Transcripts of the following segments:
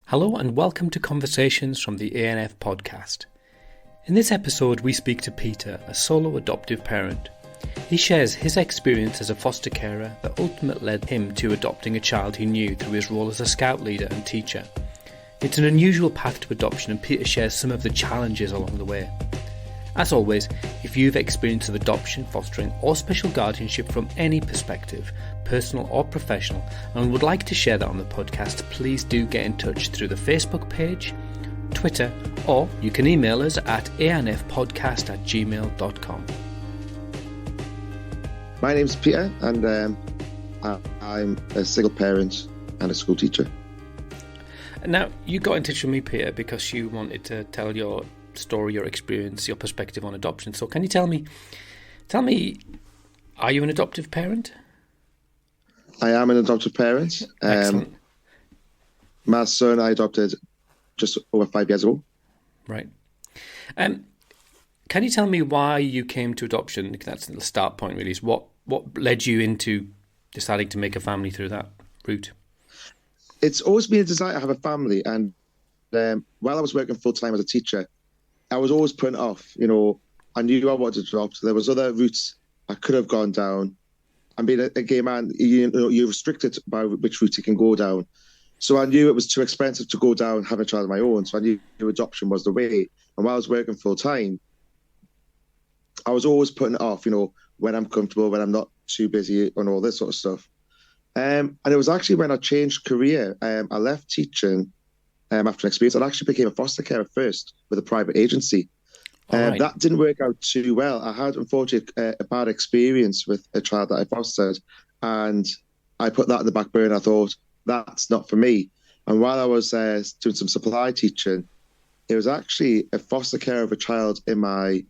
Hello and welcome to Conversations from the ANF podcast. In this episode we speak to Peter, a solo adoptive parent. He shares his experience as a foster carer that ultimately led him to adopting a child he knew through his role as a scout leader and teacher. It's an unusual path to adoption and Peter shares some of the challenges along the way. As always, if you've experience of adoption, fostering or special guardianship from any perspective, personal or professional, and would like to share that on the podcast, please do get in touch through the Facebook page, Twitter, or you can email us at anfpodcast@gmail.com. My name's Peter and I'm a single parent and a school teacher. Now, you got in touch with me, Peter, because you wanted to tell your story, your experience, your perspective on adoption. So can you tell me, are you an adoptive parent? I am an adoptive parent. Excellent. My son I adopted just over 5 years ago. Right. Can you tell me why you came to adoption? That's the start point, really. Is what led you into deciding to make a family through that route? It's always been a desire to have a family, and while I was working full-time as a teacher, I was always putting it off. You know, I knew I wanted to adopt. There was other routes I could have gone down. And being a gay man, you're restricted by which route you can go down. So I knew it was too expensive to go down, have a child of my own. So I knew adoption was the way. And while I was working full-time, I was always putting it off, when I'm comfortable, when I'm not too busy and all this sort of stuff. And it was actually when I changed career, I left teaching after an experience. I actually became a foster carer first with a private agency. Right. That didn't work out too well. I had, unfortunately, a bad experience with a child that I fostered, and I put that in the back burner. I thought, that's not for me. And while I was doing some supply teaching, it was actually a foster care of a child in my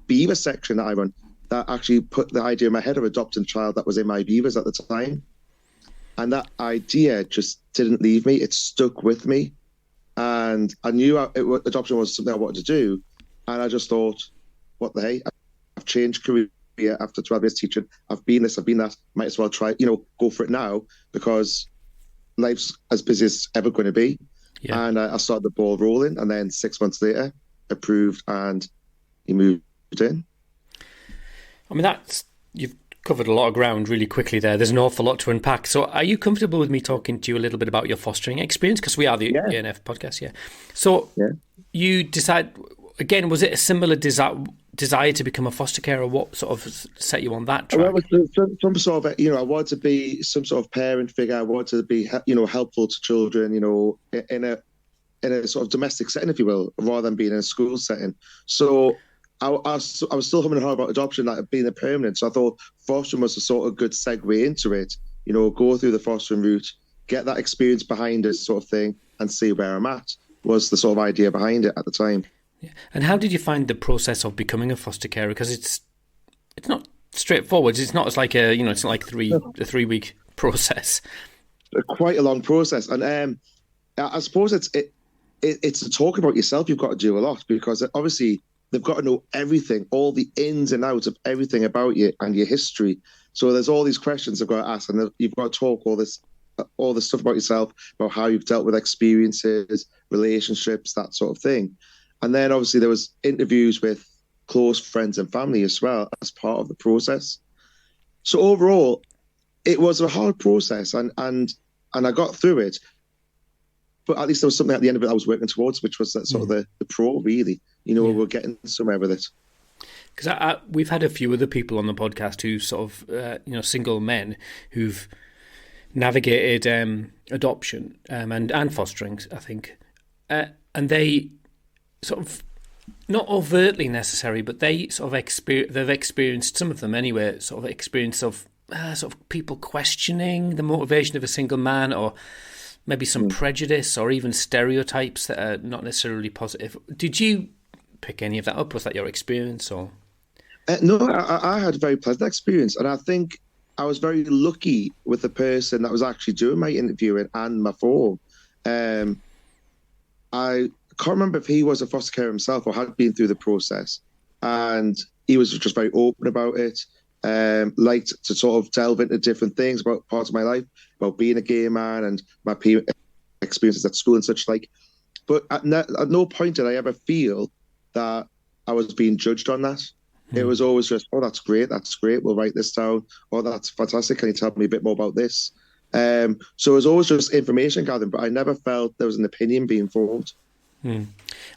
beaver section that I run that actually put the idea in my head of adopting a child that was in my beavers at the time. And that idea just didn't leave me. It stuck with me. And I knew adoption was something I wanted to do. And I just thought, what the hey? I've changed career after 12 years teaching. I've been this, I've been that. Might as well try, go for it now because life's as busy as it's ever going to be. Yeah. And I started the ball rolling. And then 6 months later, approved and he moved in. I mean, you've covered a lot of ground really quickly there. There's an awful lot to unpack. So are you comfortable with me talking to you a little bit about your fostering experience? Because we are the ANF podcast, yeah. So you decide, again, was it a similar desire to become a foster carer? What sort of set you on that track? Well, some sort of, I wanted to be some sort of parent figure. I wanted to be, helpful to children, in a sort of domestic setting, if you will, rather than being in a school setting. So I was still humming and hawing about adoption, like being a permanent. So I thought fostering was a sort of good segue into it. Go through the fostering route, get that experience behind it, sort of thing, and see where I'm at. Was the sort of idea behind it at the time. Yeah. And how did you find the process of becoming a foster carer? Because it's not straightforward. It's not like it's not like a 3-week process. Quite a long process, and I suppose it's to talk about yourself. You've got to do a lot because obviously they've got to know everything, all the ins and outs of everything about you and your history. So there's all these questions they've got to ask, and you've got to talk all this stuff about yourself, about how you've dealt with experiences, relationships, that sort of thing. And then obviously there was interviews with close friends and family as well as part of the process. So overall, it was a hard process, and I got through it. But at least there was something at the end of it I was working towards, which was that sort of the pro, really. We're getting somewhere with it. Because we've had a few other people on the podcast who sort of, single men who've navigated adoption and fostering, I think. And they sort of, not overtly necessary, but they sort of they've experienced, some of them anyway, sort of experience of sort of people questioning the motivation of a single man, or maybe some prejudice or even stereotypes that are not necessarily positive. Did you pick any of that up? Was that your experience? Or no, I had a very pleasant experience, and I think I was very lucky with the person that was actually doing my interviewing and my form. I can't remember if he was a foster carer himself or had been through the process, and he was just very open about it. liked to sort of delve into different things about parts of my life, about being a gay man and my experiences at school and such like. But at no point did I ever feel that I was being judged on that. It was always just, oh, that's great, we'll write this down. Oh, that's fantastic, can you tell me a bit more about this? So it was always just information gathering, but I never felt there was an opinion being formed.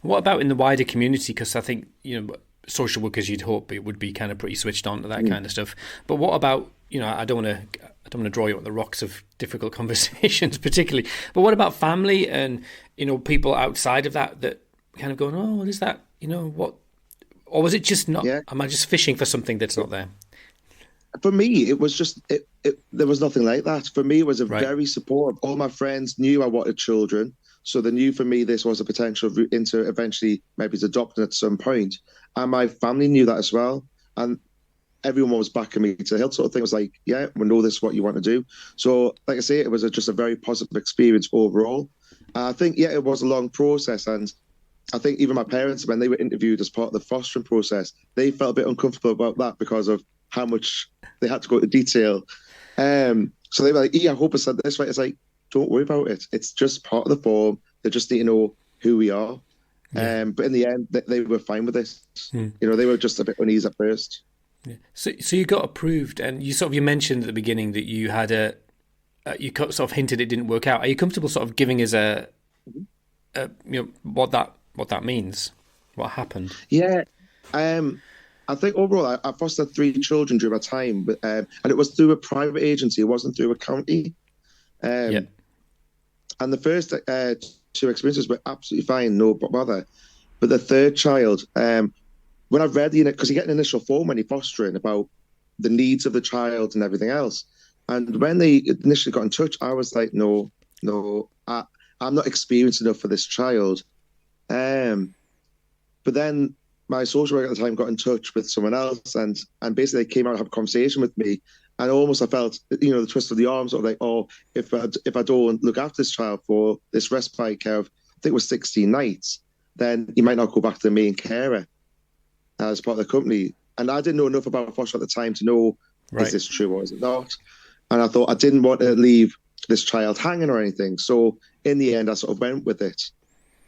What about in the wider community? Because I think, social workers, you'd hope it would be kind of pretty switched on to that kind of stuff. But what about, I don't want to draw you on the rocks of difficult conversations particularly, but what about family and, people outside of that kind of going, oh, what is that? What? Or was it just not, am I just fishing for something that's not there? For me, it was just, there was nothing like that. For me, it was very supportive. All my friends knew I wanted children. So they knew for me this was a potential route into eventually maybe adopting at some point. And my family knew that as well. And everyone was backing me to the hill sort of thing. It was like, yeah, we know this is what you want to do. So like I say, it was just a very positive experience overall. I think, it was a long process. And I think even my parents, when they were interviewed as part of the fostering process, they felt a bit uncomfortable about that because of how much they had to go into detail. So they were like, I hope I said this right. It's like, don't worry about it. It's just part of the form. They just need to know who we are. But in the end, they were fine with this. They were just a bit uneasy at first. Yeah. So you got approved, and you mentioned at the beginning that you had you sort of hinted it didn't work out. Are you comfortable sort of giving us what that means? What happened? Yeah. I think overall, I fostered 3 children during my time, and it was through a private agency. It wasn't through a county. And the first 2 experiences were absolutely fine, no bother. But the third child, when I read because you get an initial form when you're fostering about the needs of the child and everything else. And when they initially got in touch, I was like, no, I'm not experienced enough for this child. But then my social worker at the time got in touch with someone else and basically they came out and had a conversation with me. And almost I felt, the twist of the arms, sort of like, oh, if I don't look after this child for this respite care of, I think it was 16 nights, then you might not go back to the main carer as part of the company. And I didn't know enough about foster at the time to know, is this true or is it not? And I thought I didn't want to leave this child hanging or anything. So in the end, I sort of went with it.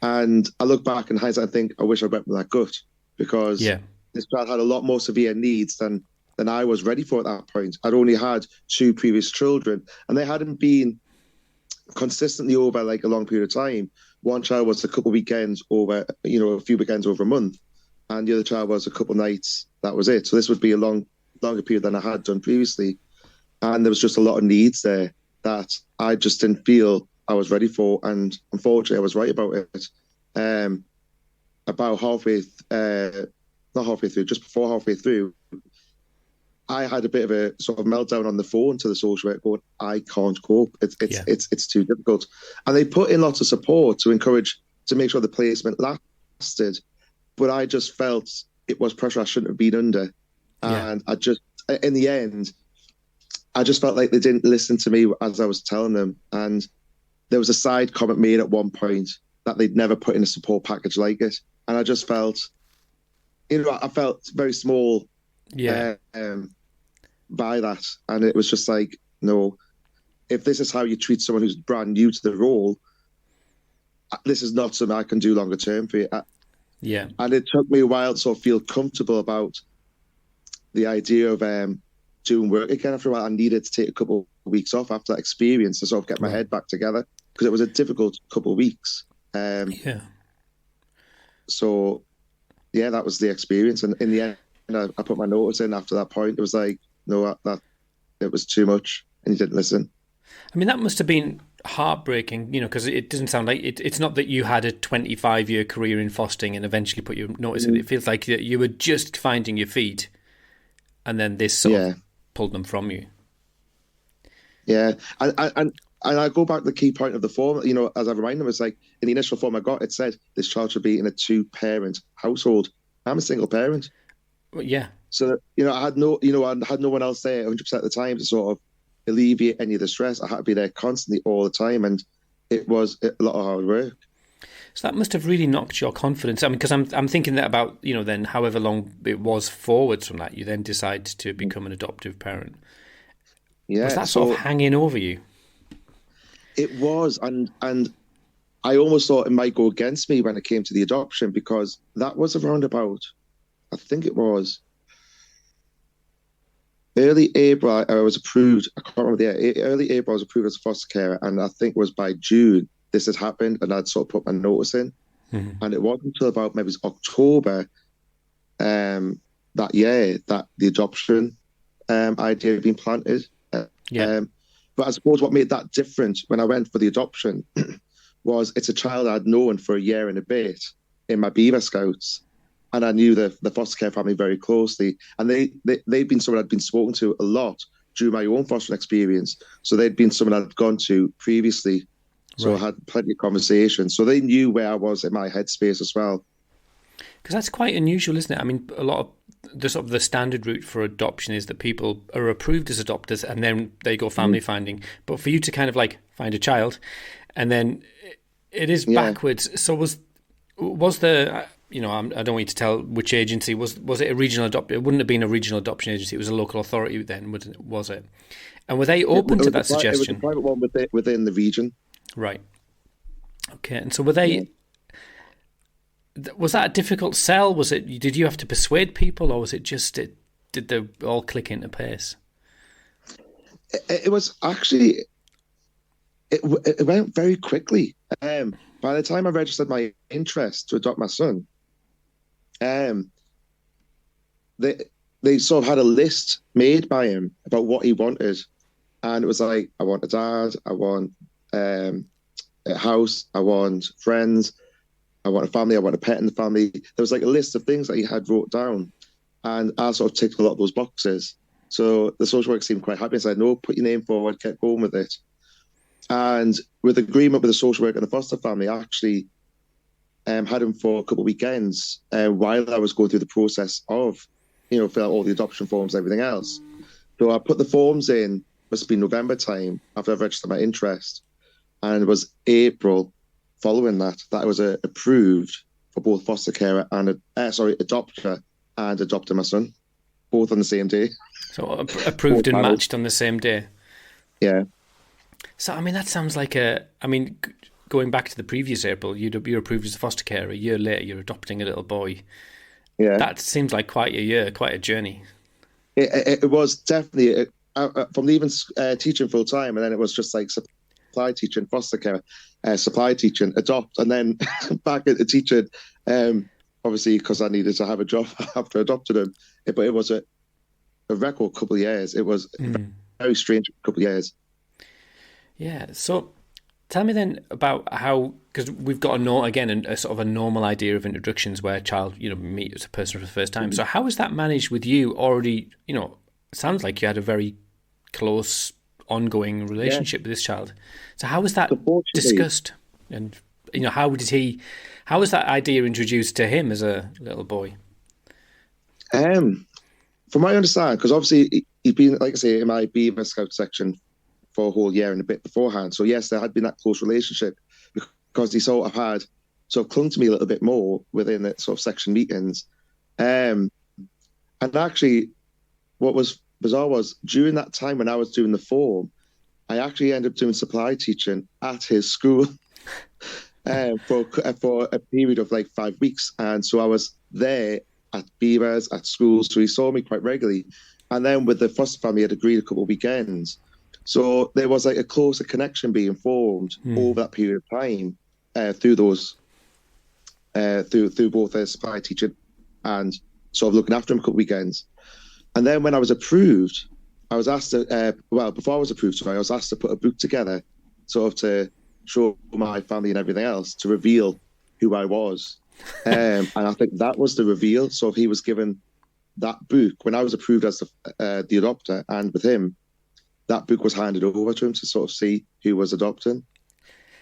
And I look back in hindsight and think, I wish I went with that gut because this child had a lot more severe needs than I was ready for at that point. I'd only had 2 previous children and they hadn't been consistently over like a long period of time. One child was a couple of weekends over, a few weekends over a month. And the other child was a couple of nights. That was it. So this would be a longer period than I had done previously. And there was just a lot of needs there that I just didn't feel I was ready for. And unfortunately, I was right about it. About not halfway through, just before halfway through, I had a bit of a sort of meltdown on the phone to the social worker going, I can't cope. It's too difficult. And they put in lots of support to make sure the placement lasted. But I just felt it was pressure I shouldn't have been under. And in the end, I just felt like they didn't listen to me as I was telling them. And there was a side comment made at one point that they'd never put in a support package like it. And I just felt, I felt very small by that. And it was just like, no, if this is how you treat someone who's brand new to the role, this is not something I can do longer term for you. And it took me a while to sort of feel comfortable about the idea of doing work again. After a while, I needed to take a couple of weeks off after that experience to sort of get my head back together because it was a difficult couple of weeks. So, that was the experience. And in the end, I put my notice in after that point. It was like, no, that it was too much and you didn't listen. I mean, that must have been heartbreaking, because it doesn't sound like it's not that you had a 25-year career in fostering and eventually put your notice in. It feels like you were just finding your feet and then this sort of pulled them from you. Yeah. And I go back to the key point of the form, as I remind them, it's like in the initial form I got, it said this child should be in a 2-parent household. I'm a single parent. Well, yeah. So, I had no one else there 100% of the time to sort of alleviate any of the stress. I had to be there constantly all the time. And it was a lot of hard work. So that must have really knocked your confidence. I mean, because I'm thinking that about, then however long it was forwards from that, you then decide to become an adoptive parent. Yeah. Was that sort of hanging over you? It was. And I almost thought it might go against me when it came to the adoption, because that was around about, I think it was early April. I was approved. I can't remember the year. Early April, I was approved as a foster carer, and I think it was by June this had happened, and I'd sort of put my notice in. Mhm. And it wasn't until about maybe October that year that the adoption idea had been planted. Yeah. But I suppose what made that different when I went for the adoption was it's a child I'd known for a year and a bit in my Beaver Scouts. And I knew the foster care family very closely. And they'd been someone I'd been spoken to a lot during my own fostering experience. So they'd been someone I'd gone to previously. So Right. I had plenty of conversations. So they knew where I was in my headspace as well. Because that's quite unusual, isn't it? I mean, a lot of the sort of the standard route for adoption is that people are approved as adopters and then they go family finding. But for you to kind of like find a child, and then it is Yeah. backwards. So was the I don't want you to tell which agency was it a regional adoption? It wouldn't have been a regional adoption agency. It was a local authority then, was it? And were they open to that It was suggestion? a private one within the region. Right. Okay. And so were they? Was that a difficult sell? Was it? Did you have to persuade people, or was it just did they all click into place? It was actually it went very quickly. By the time I registered my interest to adopt my son, um, they sort of had a list made by him about what he wanted, and it was like, I want a dad, I want a house, I want friends, I want a family, I want a pet in the family. There was like a list of things that he had wrote down, and I sort of ticked a lot of those boxes. So the social worker seemed quite happy and said, no, put your name forward, get going with it. And with agreement with the social worker and the foster family, I actually had him for a couple of weekends while I was going through the process of, fill out all the adoption forms and everything else. So I put the forms in, must have been November time after I registered my interest. And it was April following that I was approved for both foster carer and, adopter and adopting my son, both on the same day. So approved and matched on the same day. Yeah. So I mean, that sounds like going back to the previous April, you're approved as a foster carer. A year later, you're adopting a little boy. Yeah. That seems like quite a year, quite a journey. It was definitely from leaving teaching full time, and then it was just like supply teaching, foster care, supply teaching, adopt, and then back into teaching. Obviously, because I needed to have a job after I adopted him. But it was a record couple of years. It was a very strange couple of years. Yeah. So tell me then about how, because we've got a sort of a normal idea of introductions where a child, meets a person for the first time. So how is that managed with you already? It sounds like you had a very close, ongoing relationship with this child. So how was that discussed? And, how was that idea introduced to him as a little boy? From my understanding, because obviously he'd been, like I say, in my Beaver Scout section for a whole year and a bit beforehand. So yes, there had been that close relationship because he sort of clung to me a little bit more within the sort of section meetings. And actually, what was bizarre was during that time when I was doing the form, I actually ended up doing supply teaching at his school for a period of like 5 weeks. And so I was there at Beavers, at schools, so he saw me quite regularly. And then with the foster family, I'd agreed a couple of weekends. So there was like a closer connection being formed over that period of time through those, through both supply teaching and sort of looking after him a couple of weekends. And then when I was approved, I was asked to, before I was approved, sorry, I was asked to put a book together sort of to show my family and everything else, to reveal who I was. And I think that was the reveal. So if he was given that book, when I was approved as the adopter, and with him, that book was handed over to him to sort of see who was adopting.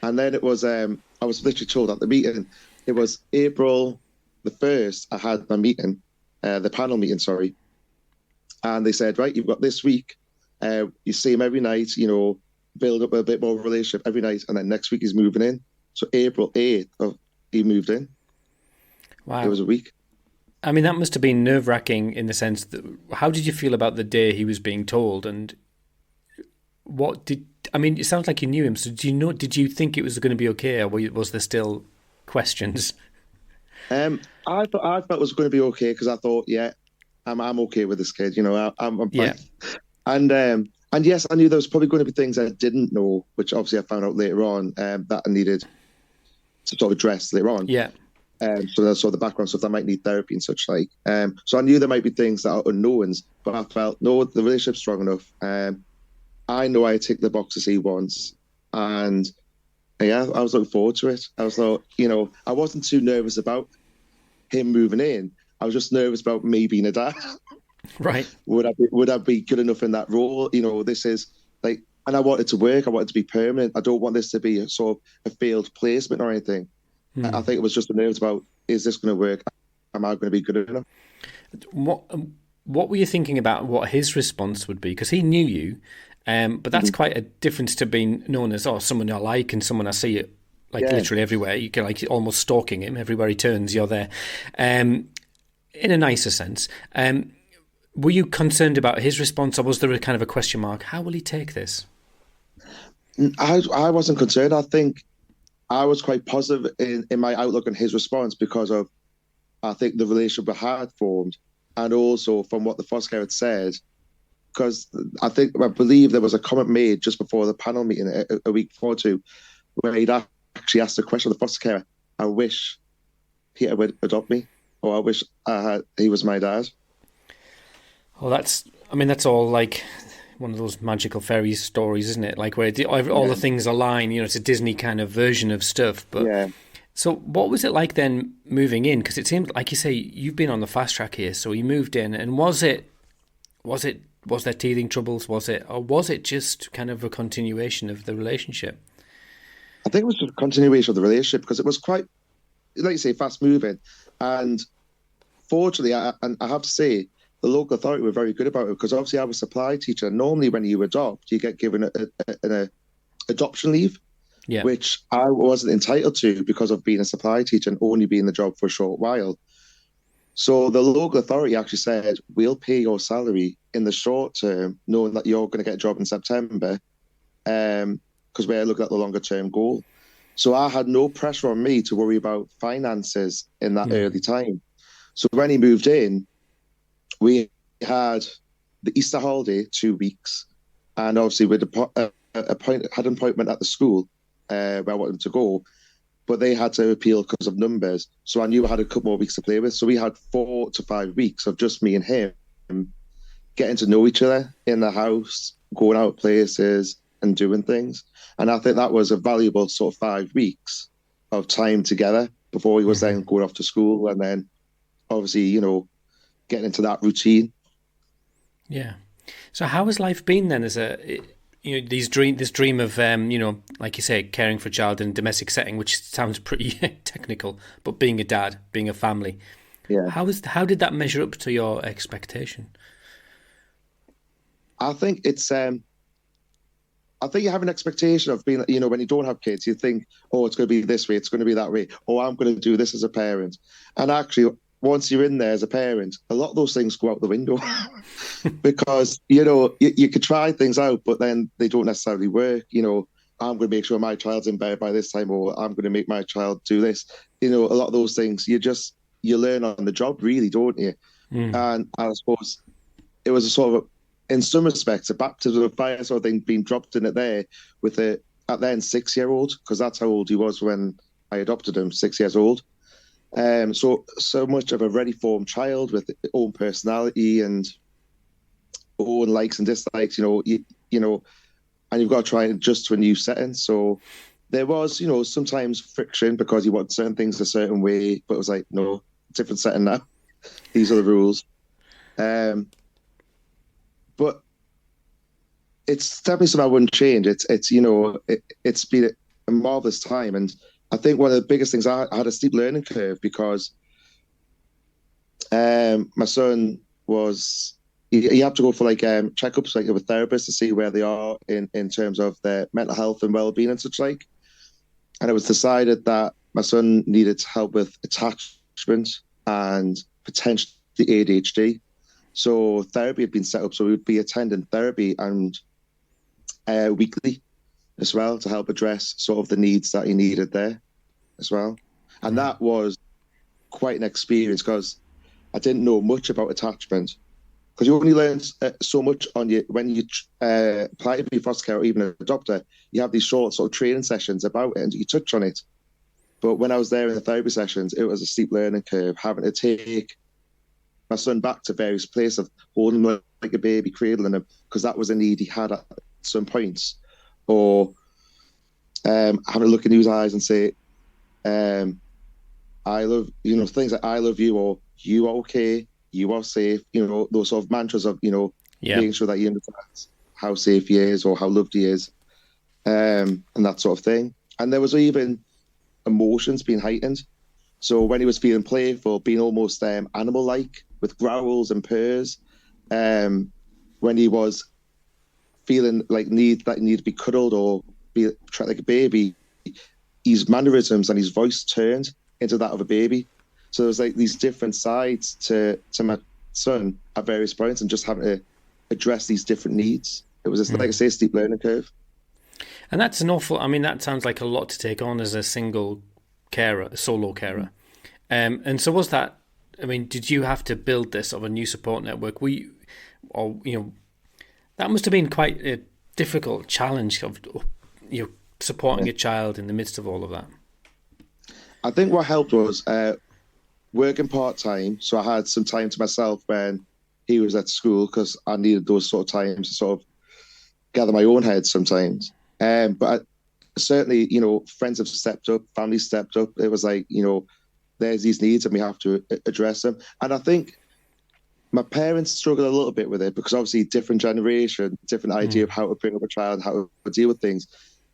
And then it was, I was literally told at the meeting, it was April the 1st, I had my meeting, the panel meeting, sorry. And they said, right, you've got this week, you see him every night, build up a bit more of a relationship every night. And then next week he's moving in. So April 8th, he moved in. Wow. It was a week. I mean, that must have been nerve-wracking in the sense that, how did you feel about the day he was being told? And I mean, it sounds like you knew him. So did you think it was going to be okay, or was there still questions? I thought it was going to be okay because I thought, yeah, I'm okay with this kid. You know, I'm fine. Yeah. And yes, I knew there was probably going to be things I didn't know, which obviously I found out later on that I needed to sort of address later on. Yeah. So that's sort of the background stuff that might need therapy and such like. So I knew there might be things that are unknowns, but I felt no, the relationship's strong enough. I know I tick the boxes he wants, and yeah, I was looking forward to it. I was like, you know, I wasn't too nervous about him moving in. I was just nervous about me being a dad. Right. Would I be good enough in that role? You know, this is like, and I want it to work. I want it to be permanent. I don't want this to be a sort of a failed placement or anything. I think it was just the nerves about, is this going to work? Am I going to be good enough? What were you thinking about what his response would be? Because he knew you, but that's quite a difference to being known as someone I like and someone I see it literally everywhere. You can like almost stalking him everywhere he turns. You're there, in a nicer sense. Were you concerned about his response, or was there a kind of a question mark? How will he take this? I wasn't concerned. I think I was quite positive in my outlook on his response because of, I think, the relationship we had formed, and also from what the foster care had said. Because I believe there was a comment made just before the panel meeting a week before two, where he'd actually asked the question of the foster carer, I wish Peter would adopt me, or I wish he was my dad. Well, that's all like one of those magical fairy stories, isn't it? Like where all the things align, you know, it's a Disney kind of version of stuff. But yeah. So what was it like then moving in? Because it seemed, like you say, you've been on the fast track here. So you moved in, and was there teething troubles? Was it just kind of a continuation of the relationship? I think it was just a continuation of the relationship because it was quite, like you say, fast moving. And fortunately, I have to say, the local authority were very good about it because obviously I was a supply teacher. Normally, when you adopt, you get given an adoption leave, which I wasn't entitled to because of being a supply teacher and only being in the job for a short while. So the local authority actually said, we'll pay your salary in the short term, knowing that you're going to get a job in September, because we're looking at the longer term goal. So I had no pressure on me to worry about finances in that early time. So when he moved in, we had the Easter holiday, 2 weeks, and obviously we had an appointment at the school where I wanted him to go, but they had to appeal because of numbers. So I knew I had a couple more weeks to play with. So we had 4 to 5 weeks of just me and him getting to know each other in the house, going out places and doing things. And I think that was a valuable sort of 5 weeks of time together before he was then going off to school and then obviously, you know, getting into that routine. Yeah. So how has life been then as this dream of, like you say, caring for a child in a domestic setting, which sounds pretty technical, but being a dad, being a family. Yeah. How did that measure up to your expectation? I think it's, I think you have an expectation of being, you know, when you don't have kids, you think, oh, it's going to be this way, it's going to be that way. Oh, I'm going to do this as a parent. And actually, once you're in there as a parent, a lot of those things go out the window because, you know, you could try things out, but then they don't necessarily work. You know, I'm going to make sure my child's in bed by this time, or I'm going to make my child do this. You know, a lot of those things, you learn on the job, really, don't you? And I suppose it was a sort of, in some respects, a baptism of fire sort of thing being dropped in it there with at then 6-year-old, because that's how old he was when I adopted him, 6 years old. So much of a ready formed child with own personality and own likes and dislikes, you know, and you've got to try and adjust to a new setting. So there was, you know, sometimes friction because you want certain things a certain way, but it was like, no, different setting now. These are the rules. But it's definitely something I wouldn't change. It's you know, it's been a marvelous time, and I think one of the biggest things, I had a steep learning curve because my son was, you have to go for like checkups like with therapists to see where they are in terms of their mental health and well-being and such like. And it was decided that my son needed help with attachment and potentially ADHD. So therapy had been set up, so we would be attending therapy and weekly. as well to help address sort of the needs that he needed there as well. And that was quite an experience because I didn't know much about attachment, because you only learn so much on you when you apply to be foster care or even an adopter. You have these short sort of training sessions about it and you touch on it. But when I was there in the therapy sessions, it was a steep learning curve, having to take my son back to various places, holding him like a baby, cradling him, because that was a need he had at some points. Or having to look in his eyes and say, I love, things like I love you, or you are okay, you are safe, those sort of mantras of, making sure that he understands how safe he is or how loved he is, and that sort of thing. And there was even emotions being heightened. So when he was feeling playful, being almost animal-like with growls and purrs, when he was feeling like need to be cuddled or be treated like a baby, his mannerisms and his voice turned into that of a baby. So there's like these different sides to my son at various points, and just having to address these different needs. It was, like I say, a steep learning curve. And that's an awful, that sounds like a lot to take on as a single carer, a solo carer. And so was that, did you have to build this of a new support network? That must have been quite a difficult challenge of supporting a child in the midst of all of that. I think what helped was working part-time. So I had some time to myself when he was at school, because I needed those sort of times to sort of gather my own head sometimes. But certainly, friends have stepped up, family stepped up. It was like, there's these needs and we have to address them. And I think my parents struggled a little bit with it, because obviously different generation, different idea of how to bring up a child, how to deal with things,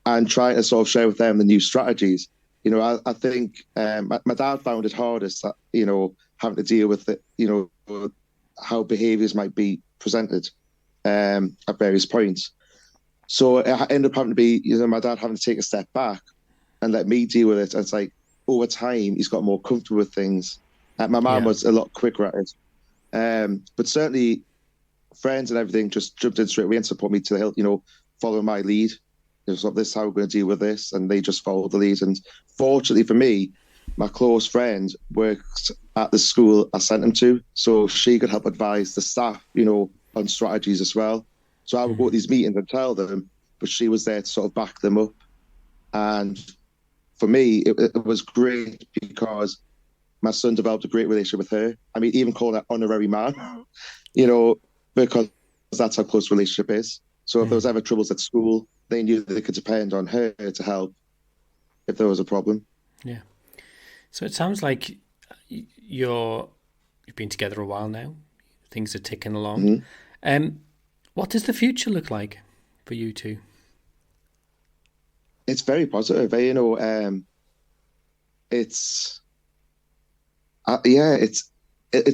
and trying to sort of share with them the new strategies. I think my dad found it hardest, having to deal with it, how behaviours might be presented at various points. So I ended up having to be, my dad having to take a step back and let me deal with it. And it's like, over time, he's got more comfortable with things. My mum was a lot quicker at it. But certainly, friends and everything just jumped in straight away and support me to the hilt, following my lead. So this is how we're going to deal with this. And they just followed the lead. And fortunately for me, my close friend worked at the school I sent him to, so she could help advise the staff, on strategies as well. So I would go to these meetings and tell them, but she was there to sort of back them up. And for me, it was great, because my son developed a great relationship with her. Even calling her honorary man, because that's how close the relationship is. So if there was ever troubles at school, they knew that they could depend on her to help if there was a problem. Yeah. So it sounds like you've been together a while now. Things are ticking along. What does the future look like for you two? It's very positive. It's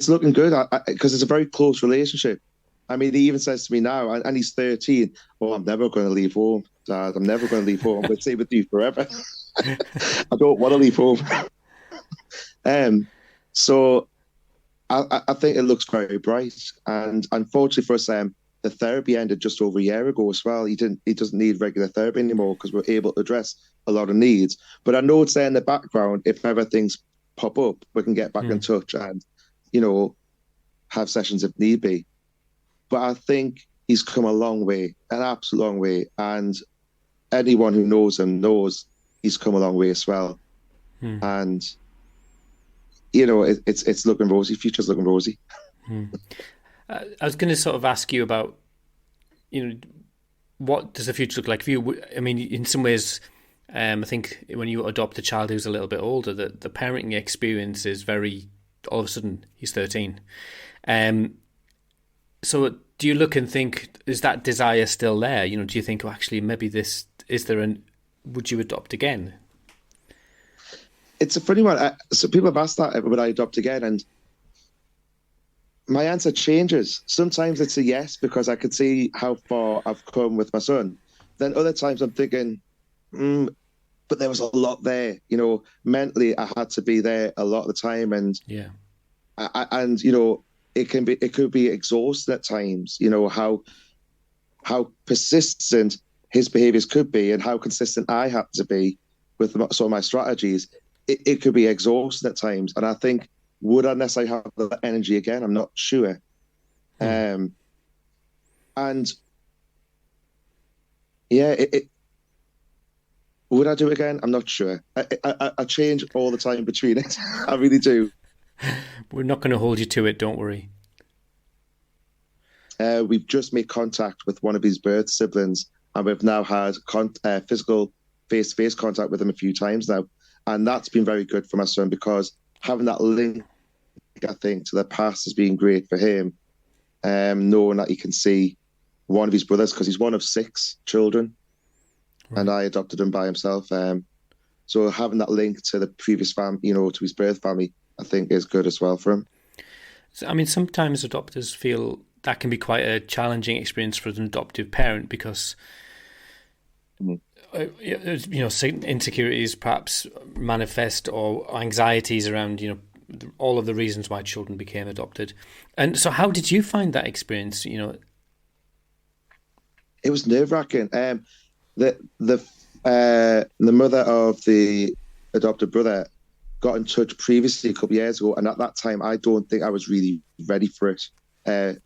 looking good, because it's a very close relationship. He even says to me now, and he's 13, "Oh, I'm never going to leave home, Dad. I'm never going to leave home. I'm going to stay with you forever." I don't want to leave home. So I think it looks very bright. And unfortunately for us, the therapy ended just over a year ago as well. He doesn't need regular therapy anymore, because we're able to address a lot of needs. But I know it's there in the background. If ever things pop up, we can get back in touch and, have sessions if need be. But I think he's come a long way, an absolute long way. And anyone who knows him knows he's come a long way as well. And, it's looking rosy. Future's looking rosy. I was going to sort of ask you about, what does the future look like for you? In some ways, I think when you adopt a child who's a little bit older, the parenting experience is very, all of a sudden, he's 13. So do you look and think, is that desire still there? Do you think, actually, maybe would you adopt again? It's a funny one. So people have asked that, would I adopt again? And my answer changes. Sometimes it's a yes, because I could see how far I've come with my son. Then other times I'm thinking, but there was a lot there. Mentally I had to be there a lot of the time, and it could be exhausting at times. How persistent his behaviors could be and how consistent I had to be with some of my strategies, it could be exhausting at times. And I think, would I necessarily have that energy again? I'm not sure. And yeah, would I do it again? I'm not sure. I change all the time between it. I really do. We're not going to hold you to it, don't worry. We've just made contact with one of his birth siblings, and we've now had physical face-to-face contact with him a few times now. And that's been very good for my son, because having that link, I think, to the past has been great for him, knowing that he can see one of his brothers, because he's one of 6 children, right. And I adopted him by himself. So having that link to the previous family, to his birth family, I think is good as well for him. So, I mean, sometimes adopters feel that can be quite a challenging experience for an adoptive parent, because insecurities perhaps manifest, or anxieties around all of the reasons why children became adopted. And so how did you find that experience? It was nerve-wracking. The mother of the adopted brother got in touch previously a couple of years ago, and at that time I don't think I was really ready for it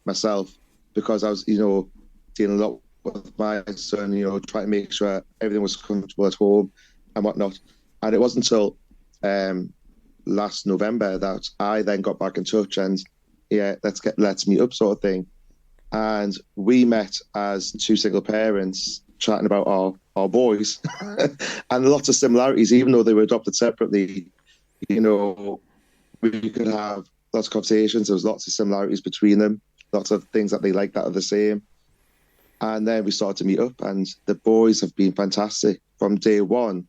myself, because I was dealing a lot with my son, trying to make sure everything was comfortable at home and whatnot. And it wasn't until last November that I then got back in touch and let's meet up, sort of thing. And we met as 2 single parents chatting about our boys and lots of similarities, even though they were adopted separately. We could have lots of conversations. There was lots of similarities between them, lots of things that they like that are the same. And then we started to meet up, and the boys have been fantastic from day one.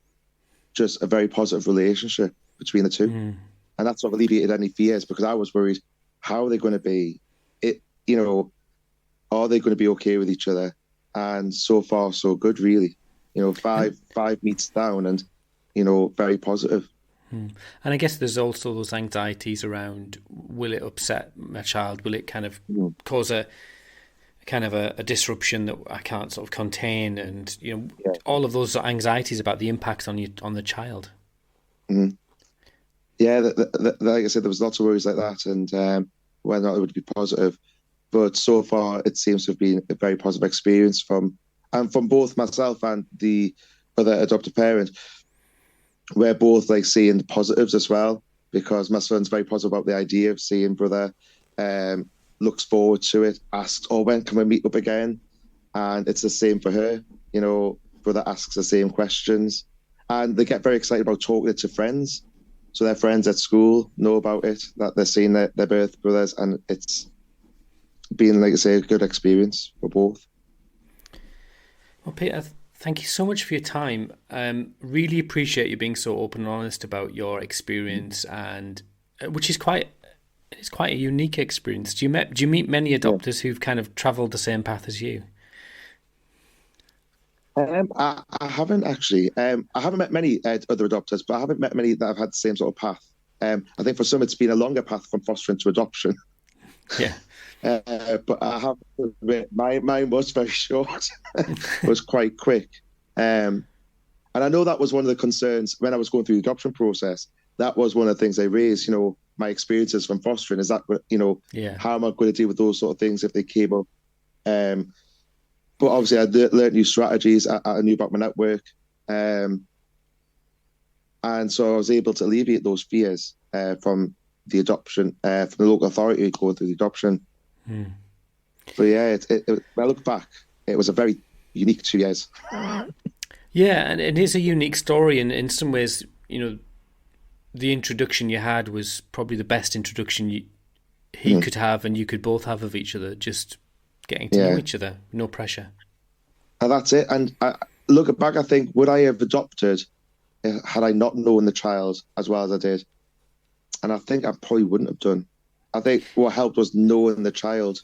Just a very positive relationship between the two. And that's what alleviated any fears, because I was worried, how are they going to be? Are they going to be okay with each other? And so far, so good, really. Five meets down, and very positive. And I guess there's also those anxieties around, will it upset my child? Will it kind of cause a disruption that I can't sort of contain? And all of those anxieties about the impact on the child. Mm-hmm. Yeah, like I said, there was lots of worries like that, and whether or not it would be positive. But so far, it seems to have been a very positive experience from both myself and the other adoptive parent. We're both seeing the positives as well, because my son's very positive about the idea of seeing brother, looks forward to it, asks, when can we meet up again? And it's the same for her. Brother asks the same questions, and they get very excited about talking it to friends. So their friends at school know about it, that they're seeing their birth brothers, and it's been, like I say, a good experience for both. Well, Peter, thank you so much for your time. Really appreciate you being so open and honest about your experience, and which is quite a unique experience. Do you meet many adopters who've kind of travelled the same path as you? I haven't actually. I haven't met many other adopters, but I haven't met many that have had the same sort of path. I think for some it's been a longer path from fostering to adoption. Yeah. But I have to admit, mine was very short. It was quite quick. And I know that was one of the concerns when I was going through the adoption process. That was one of the things they raised, my experiences from fostering. Is that, how am I going to deal with those sort of things if they came up? But obviously I learned new strategies. I knew about my network. And so I was able to alleviate those fears from the adoption, from the local authority going through the adoption. But yeah, when I look back, it was a very unique 2 years. Yeah, and it is a unique story, and in some ways, the introduction you had was probably the best introduction he could have, and you could both have of each other, just getting to know each other, no pressure. And that's it. And looking back, I think, would I have adopted had I not known the child as well as I did? And I think I probably wouldn't have done. I think what helped was knowing the child.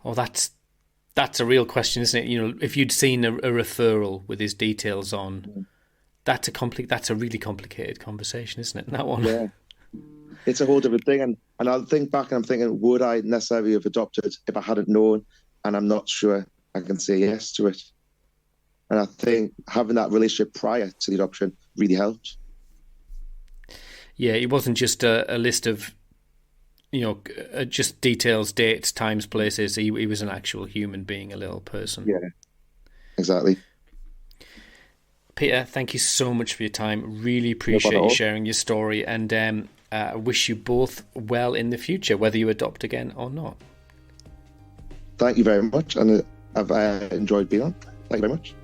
Oh, that's a real question, isn't it? If you'd seen a referral with his details on, that's a really complicated conversation, isn't it? That one. Yeah. It's a whole different thing. And I'll think back and I'm thinking, would I necessarily have adopted if I hadn't known? And I'm not sure I can say yes to it. And I think having that relationship prior to the adoption really helped. Yeah, it wasn't just a list of, just details, dates, times, places. He was an actual human being, a little person. Yeah, exactly. Peter, thank you so much for your time. Really No appreciate bother at you all. sharing your story, and I wish you both well in the future, whether you adopt again or not. Thank you very much, and I've enjoyed being on. Thank you very much.